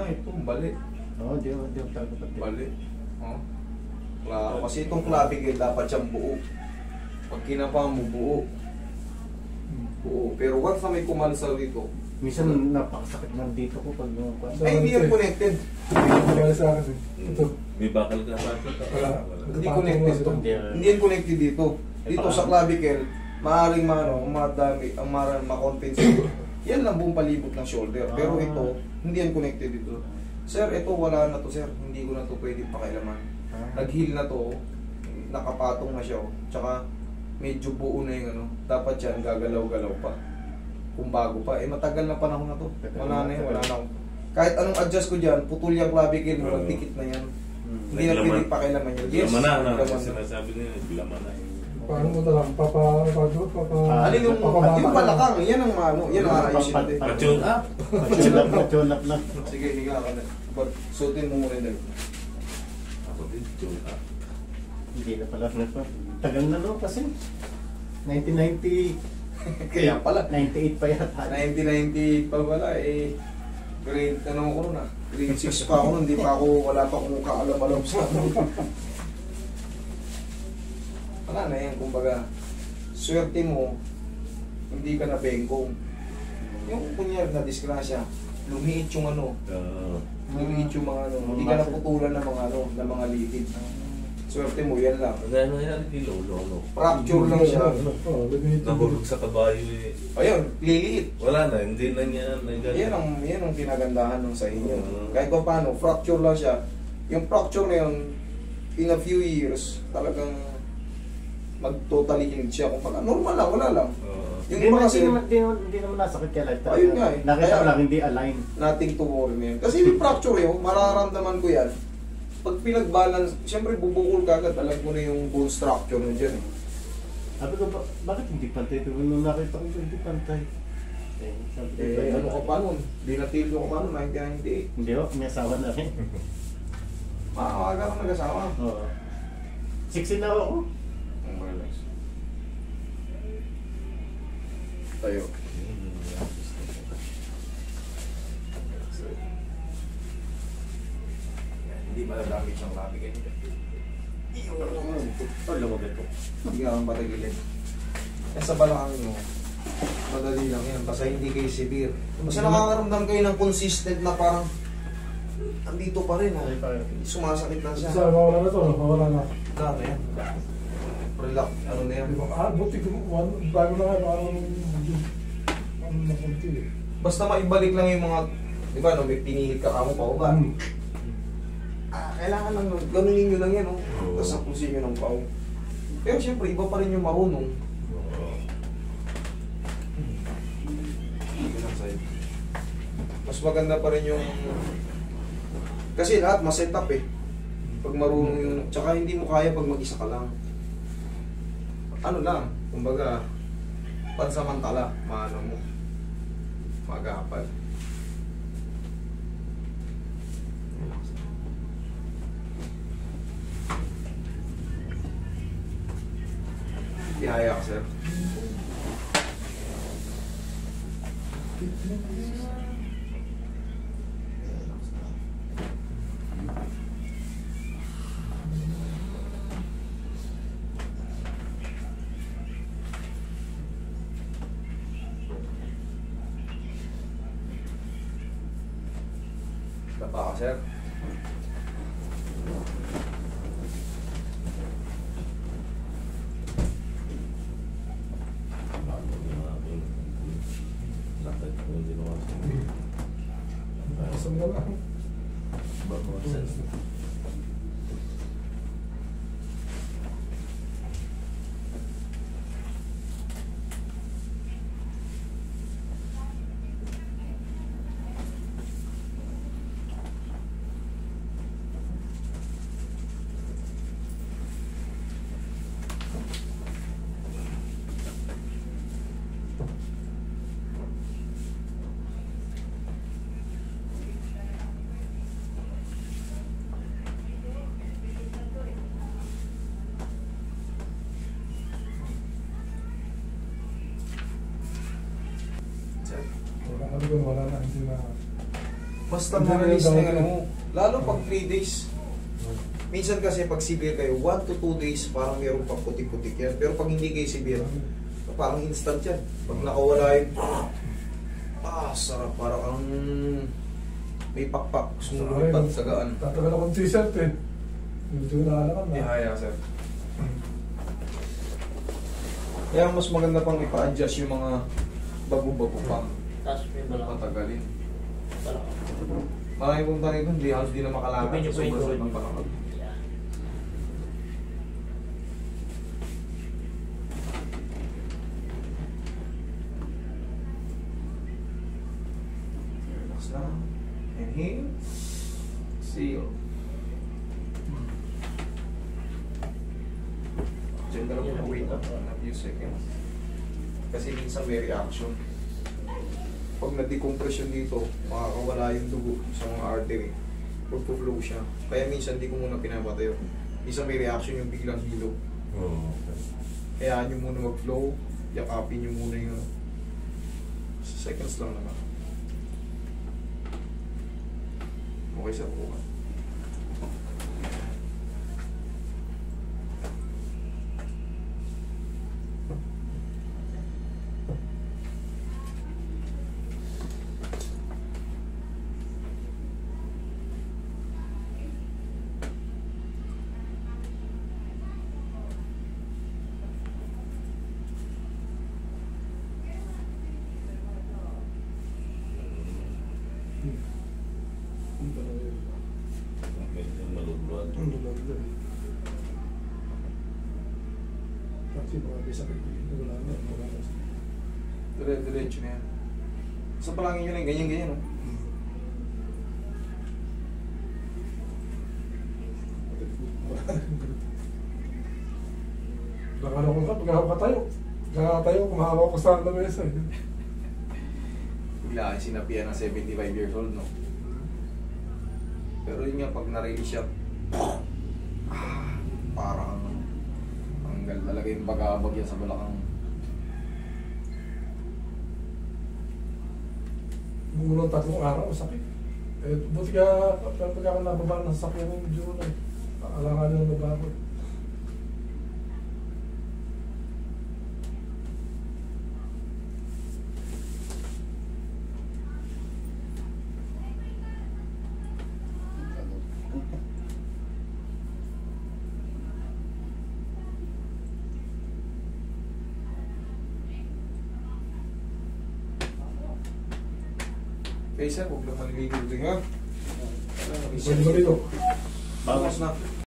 ito, bali. Oo, di ako talaga pati. Bali. Oh. Klaro. Kasi itong clavicle dapat siyang buo. Pag kinapa mo, buo. Buo. Pero once na may kumalsal dito, Minsan napakasakit ng dito ko pag ay, hindi yan connected. Hindi sa akin. Ito. May bakal ka ba? Wala. Hindi connected to. Hindi yan connected dito. Dito sa clavicle, maaaring madami, ang makompensate. Yan lang buong palibot ng shoulder. Pero ito, hindi yan connected dito. Sir, ito wala na to, sir. Hindi ko na to pwede pakailaman. Nag-heal na to, nakapatong na siya. Tsaka medyo buo na yung ano. Dapat yan, gagalaw-galaw pa. Kung bago pa. Matagal na panahon na to. Wala na yun, wala na. Kahit anong adjust ko dyan, putol yung clavicle, magdikit na yan. Hindi na pwede pakailaman yan. Yes, Laman na. Sinasabi nila, laman na. Paano mo talaga? Alin yung palakang, yan ang ano, yan ang ayusin natin. Pa-tune up. Pa-tune up na. Sige, higa ka na. Suotin mo muna yung Ako din, tune up. Hindi na pala na pa. Tagal na no kasi. 1990. Kaya pala. 98 pa yata. 1990 pa pala eh. Grade, ano ko nun ah. Grade 6 pa ako nun, hindi pa ako, wala pa akong kaalam-alam sa ano. Wala na yan, kumbaga, swerte mo, hindi ka na bengkong. Yung kunyari na disgrasya, lumiit yung ano, lumiit yung mga ano, hindi ka naputulan ng mga ano, ng mga litid. Swerte mo, yan lang. Ano yan, hindi lolo. Fracture lang siya. Nahulog sa kabayo eh. Ayun, liliit. Wala na, hindi na niya. Yan ang kinagandahan ng sa inyo. Kahit pa paano, fracture lang siya. Yung fracture na yun, in a few years, talagang mag-totally healed siya. Kung pala, normal lang, wala lang. Yung iba kasi, hindi naman nasakit kaya lifetime. Ayun nga eh. Nakita ko Kaya- lang, hindi align. nothing to worry na yun. Kasi yung fracture yun, mararamdaman ko yan. Pag pinag-balance, siyempre bubukol ka agad, alam ko na yung bone structure na dyan eh. Sabi ko, bakit hindi pantay ito? Nung nakita ko, hindi pantay. Ano ka pa nun? Dinatilyo ko pa nun, 1998. Hindi ho, may asawa na rin. Makakawaga ka nag-asawa. Oo. 16 na ako. Relax. Tayo. Hindi maladamit siyang labi ganito. Lumag ito. Hindi ka kang patagilid. Eh sa balakang nyo, madali lang yan. Basta hindi kayo severe. Basta nakakaramdam kayo ng consistent na parang andito pa rin. Sumasakit lang siya. Isa, mawala na to, mawala na. Ano yan? Relax. Ano na yan? Buti ko, bago na nga, parang na kunti eh. Basta maibalik lang yung mga, di ba, no, may pinihit ka kamo pa o ba? Kailangan lang, ganunin nyo lang yan, no? Tapos sapusin nyo ng pao. Pero siyempre, iba pa rin yung marunong. Mas maganda pa rin yung, kasi lahat ma-set up eh. Pag marunong yung, tsaka hindi mo kaya pag mag-isa ka lang. Ano lang, kumbaga, pansamantala, maano mo, mag-aapal. Ihaya ka, sir. Tapa ka, sir. Isang na lang. Wala na, hindi na. Basta Hindi ma-release na na daw yung ano yun. mo. Lalo pag 3 days. Minsan kasi pag severe kayo, 1 to 2 days parang meron pang putik-putik yan. Pero pag hindi kayo severe, parang instant yan. Pag nakawala yung sarap. Parang ang may pakpak. Gusto mo Ay, lumipat sa gaan. Tatagal akong t-shirt eh. Medyo naalakad na. Ihaya, sir. Kaya mas maganda pang ipa-adjust yung mga bago-bago pa. Tapos may balak. Patagalin. Balak. Marami pong tanay doon, di halos di na makalakad Medyo sa sobrang painful. ng bakakag. Yeah. Relax lang. Inhale. Seal. Diyan ka lang muna, wait up a few seconds. Kasi minsan may reaction. Pag na-decompress yun dito, makakawala yung dugo sa mga artery. Pagpo-flow siya. Kaya minsan di ko muna pinapatayo. Minsan may reaction yung biglang hilo. Oo. Kaya nyo muna mag-flow, yakapin nyo muna yung seconds lang naman. Okay sir, bukas. Medyo maluluwag. Kasi mga bisa ko wala na. Wala na. Diretso na yan. Sa palangin nyo lang, ganyan-ganyan, no? Nakaloko ka, pagkakatayo. Pagkakatayo, kumahawak ko sa lamesa eh. Bigla kang sinabihan ng 75 years old, no? Pero yun nga, pag na-release siya, parang tanggal talaga yung bagabag yan sa balakang. Gumulong 3 araw, sakit. Eh, buti ka, pagka ako nababa ng sakyan ng medyo na eh. Alangan yung nabago. Okay sir, huwag lang maliligo din ha. Balik ko dito. Bawas na.